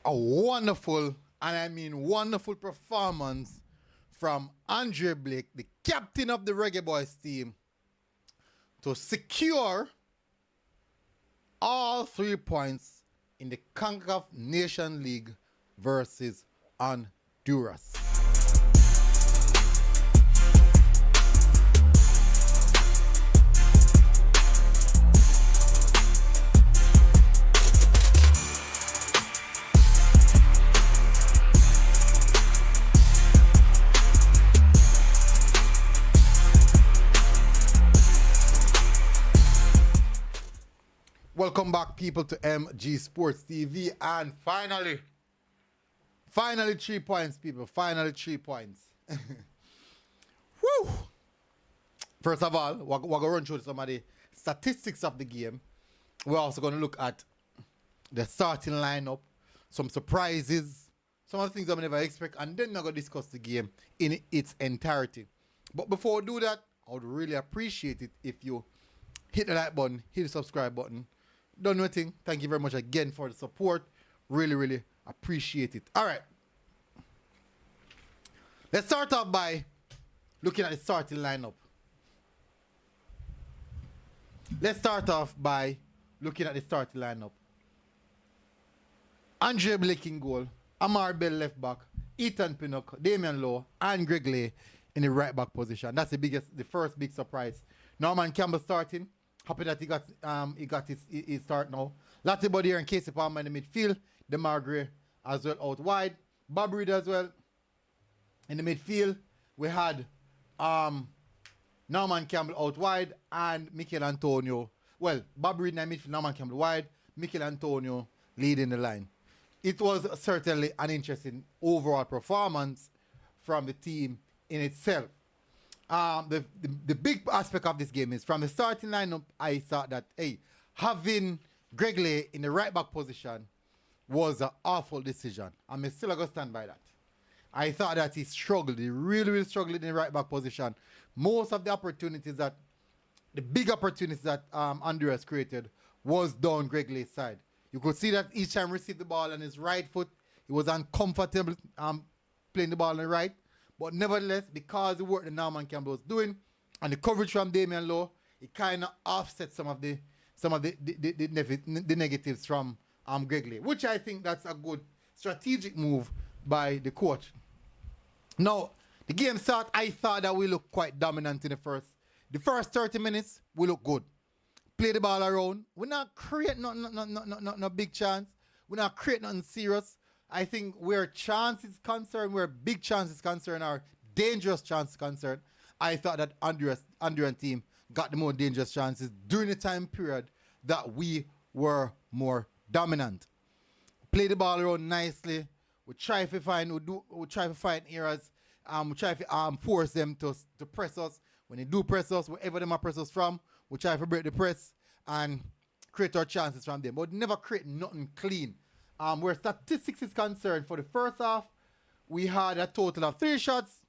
a wonderful, and I mean wonderful performance from Andre Blake, the captain of the Reggae Boyz team, to secure all 3 points in the Concacaf Nation League versus Honduras. Welcome back, people, to MG Sports TV. And finally 3 points, people. Finally 3 points. Woo! First of all, we're going to run through some of the statistics of the game. We're also going to look at the starting lineup, some surprises, some of the things I never expect, and then we're going to discuss the game in its entirety. But before we do that, I would really appreciate it if you hit the like button, hit the subscribe button. Done nothing. Thank you very much again for the support. Really, really appreciate it. All right. Let's start off by looking at the starting lineup. Andre Blake in goal, Amar Bell left back, Ethan Pinnock, Damian Lowe, and Greg Lay in the right back position. That's the first big surprise. Norman Campbell starting. Happy that he got his start now. Lottie Body here and Casey Palmer in the midfield. DeMar Gray as well out wide. Bob Reed as well in the midfield. We had Norman Campbell out wide and Mikel Antonio. Well, Bob Reed in the midfield, Norman Campbell wide, Mikel Antonio leading the line. It was certainly an overall performance from the team in itself. The big aspect of this game is from the starting lineup, I thought that, having Greg Lay in the right back position was an awful decision. I'm still going to stand by that. I thought that he struggled. He really, really struggled in the right back position. Most of the big opportunities that Honduras created was down Greg Lay's side. You could see that each time he received the ball on his right foot, he was uncomfortable playing the ball on the right. But nevertheless, because the work that Norman Campbell was doing and the coverage from Damian Lowe, it kind of offset some of the negatives from Greg Lay, which I think that's a good strategic move by the coach. Now, the game start, I thought that we looked quite dominant in the first 30 minutes, we looked good. Play the ball around. We're not creating no big chance. We're not creating nothing serious. I think where chance is concerned, where big chance is concerned, or dangerous chance is concerned, I thought that Honduran team got the more dangerous chances during the time period that we were more dominant. Play the ball around nicely. We try to find areas. We try to force them to press us. When they do press us, wherever they might press us from, we try to break the press and create our chances from them. But never create nothing clean. Where statistics is concerned, for the first half, we had a total of 3 shots,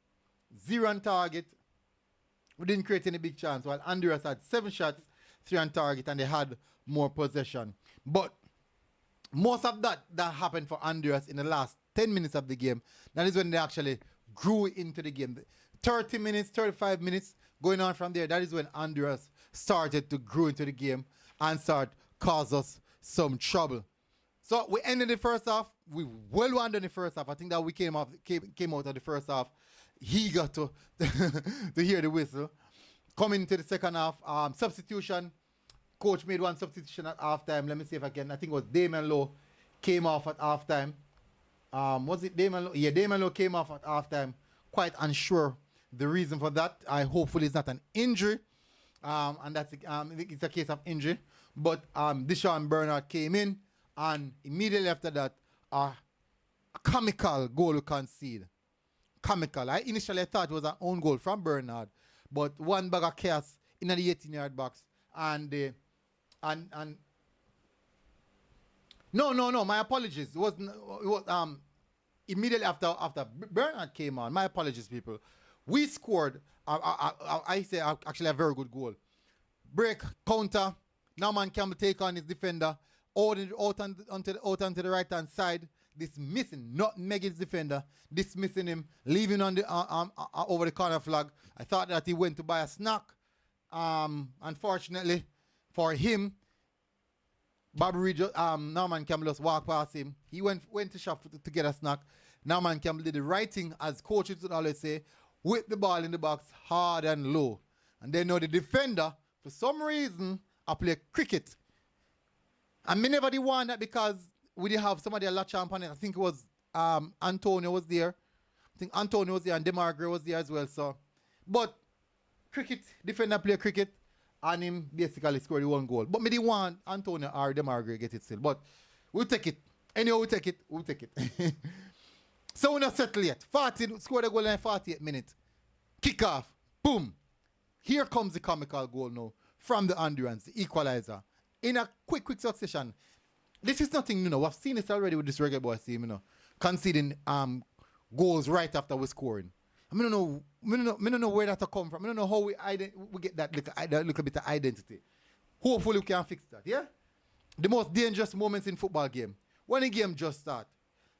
0 on target. We didn't create any big chance, while Honduras had 7 shots, 3 on target, and they had more possession. But most of that happened for Honduras in the last 10 minutes of the game. That is when they actually grew into the game. 30 minutes, 35 minutes, going on from there, that is when Honduras started to grow into the game and start cause us some trouble. So we ended the first half. We well won in the first half. I think that we came out of the first half. He got to to hear the whistle. Coming into the second half, substitution. Coach made one substitution at halftime. Let me see if I can. I think it was Damian Lowe came off at halftime. Was it Damian Lowe? Yeah, Damian Lowe came off at halftime. Quite unsure the reason for that. Hopefully it's not an injury. And that's it's a case of injury. But Deshaun Bernard came in. And immediately after that, a comical goal we concede. Comical. I initially thought it was an own goal from Bernard, but one bag of chaos in the 18-yard box. And no. My apologies. It was immediately after Bernard came on. My apologies, people. We scored. I say actually a very good goal. Break, counter. Norman Campbell take on his defender. Out onto the right hand side, dismissing, not Megan's defender, dismissing him, leaving on the over the corner flag. I thought that he went to buy a snack. Unfortunately for him, Bobby Reed, Norman Campbell just walked past him. He went to shop to get a snack. Norman Campbell did the right thing, as coaches would always say, with the ball in the box hard and low. And then the defender, for some reason, I play cricket. And me never did want that because we did have somebody a lot champ on it. I think it was Antonio was there. I think Antonio was there and DeMargre was there as well. So, but cricket, defender play cricket, and him basically scored the one goal. But me didn't want Antonio or DeMargre get it still. But we'll take it. Anyhow, we'll take it. So we're not settled yet. 40, scored a goal in 48 minutes. Kick off. Boom. Here comes the comical goal now from the Hondurans, the equalizer. In a quick succession. This is nothing new. We've seen this already with this Reggae Boyz team, conceding goals right after we're scoring. I don't know where that come from. I don't know how we get that little bit of identity. Hopefully we can fix that, yeah? The most dangerous moments in football game. When the game just starts.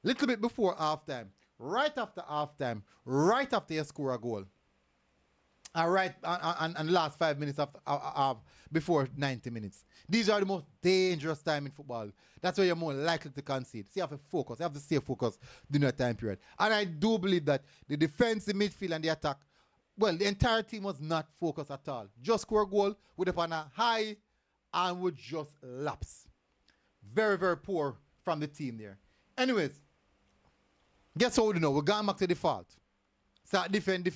Little bit before halftime, right after halftime, right after you score a goal. And last 5 minutes before 90 minutes. These are the most dangerous time in football. That's where you're more likely to concede. So you have to focus. You have to stay focused during that time period. And I do believe that the defense, the midfield, and the attack, well, the entire team was not focused at all. Just score a goal, with up on a high, and would just lapse. Very, very poor from the team there. Anyways, guess what we do now? We're going back to default. Start defend,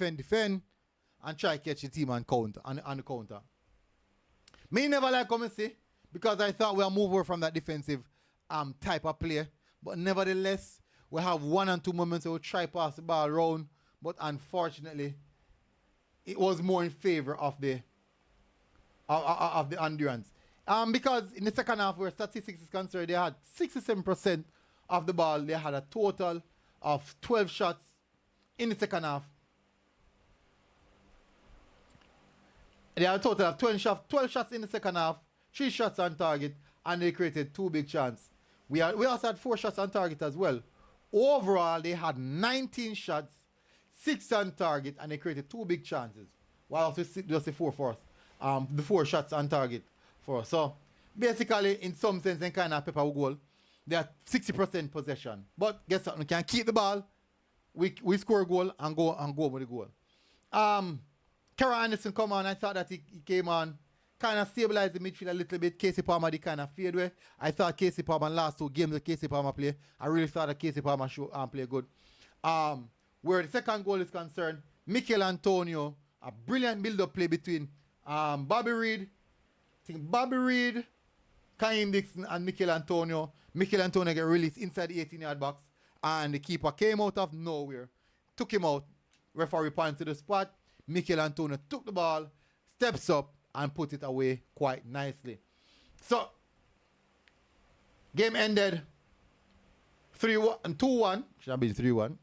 and try to catch the team on the counter. Me never like come and see, because I thought we are moving from that defensive type of play. But nevertheless, we have 1 and 2 moments where we try pass the ball around, but unfortunately, it was more in favor of the Hondurans. Because in the second half, where statistics is concerned, they had 67% of the ball. They had a total of 12 shots in the second half. They had a total of 12 shots in the second half, 3 shots on target, and they created 2 big chances. We also had 4 shots on target as well. Overall, they had 19 shots, 6 on target, and they created 2 big chances. While just the 4 for us. The 4 shots on target for us. So basically, in some sense, they kind of pepper goal. They had 60% possession. But guess what? We can keep the ball. We score a goal and go with the goal. Kara Anderson come on. I thought that he came on, kind of stabilized the midfield a little bit. Casey Palmer did kind of fade away. I thought Casey Palmer last 2 games that Casey Palmer play. I really thought that Casey Palmer should play good. Where the second goal is concerned, Mikel Antonio, a brilliant build-up play between Bobby Reed, Kaim Dixon, and Mikel Antonio. Mikel Antonio get released inside the 18-yard box, and the keeper came out of nowhere, took him out. Referee pointed to the spot. Mikel Antonio took the ball, steps up, and put it away quite nicely. So, game ended 3-1 and 2-1. Should have been 3-1.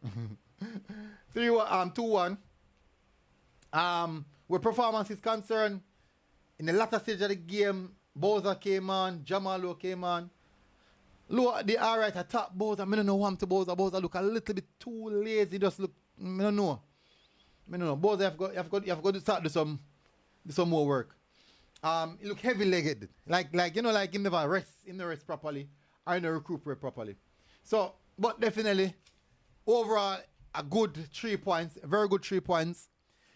2-1. Where performance is concerned, in the latter stage of the game, Bowser came on, Jamalo came on. Look, they are right attack Bowser. I don't know what to Bowser. Bowser look a little bit too lazy. Just look, I don't know. Bowser, you have got to start do some more work. He look heavy-legged. Like he never rest properly, or he never recuperate properly. So, but definitely, overall, a good 3 points, a very good 3 points.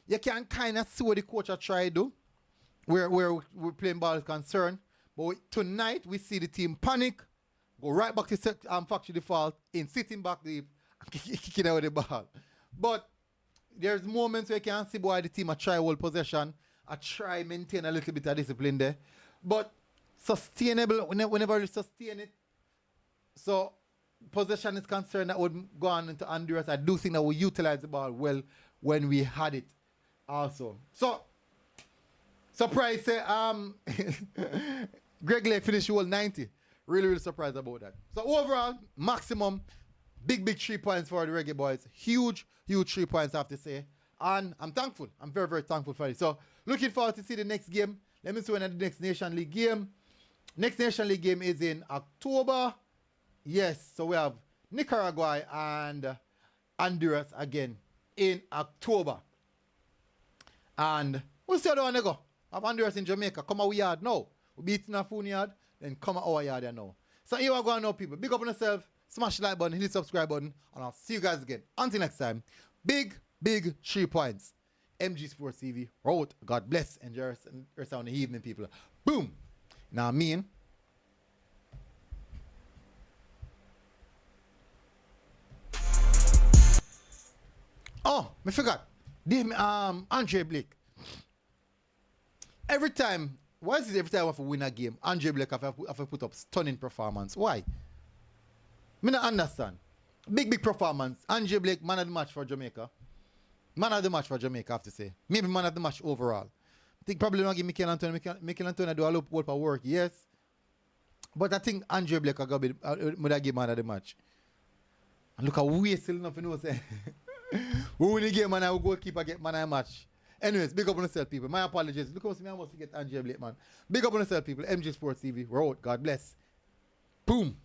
You can kind of see what the coach are trying to do, where we're playing ball is concerned. But tonight, we see the team panic, go right back to factory default, in sitting back deep, and kicking out the ball. But there's moments where you can see why the team a try hold possession, a try maintain a little bit of discipline there. But sustainable, whenever you sustain it, so possession is concerned, that would go on into Honduras. I do think that we utilize the ball well when we had it also. So, surprise, Greg Lake finished all 90. Really surprised about that. So overall, maximum, big 3 points for the Reggae Boyz. Huge 3 points, I have to say. And I'm thankful. I'm very, very thankful for it. So looking forward to see the next game. Let me see when the next Nation League game. Next Nation League game is in October. Yes, so we have Nicaragua and Honduras again in October. And we'll see how they want to go. Have Honduras in Jamaica. Come our yard now. We beating our phone yard, then come our yard there now. So here we go now, people. Big up on yourself. Smash the like button, hit the subscribe button, and I'll see you guys again. Until next time, big 3 points. MG Sports TV, out. God bless. Enjoy rest of the evening, people. Boom. Now, I mean. Oh, I forgot. Andre Blake. Every time, why is it every time I have to win a game, Andre Blake have to put up stunning performance? Why? I don't understand. Big performance. Andre Blake, man of the match for Jamaica. Man of the match for Jamaica, I have to say. Maybe man of the match overall. I think probably not give Mikel Antonio. Mikel Antonio do a lot of work, yes. But I think Andre Blake will be man of the match. And look how we still enough, you know, say. We win the game and I will goalkeeper get man of the match. Anyways, big up on yourself, people. My apologies. Look how me I must get Andre Blake, man. Big up on yourself, people. MG Sports TV. We're out. God bless. Boom.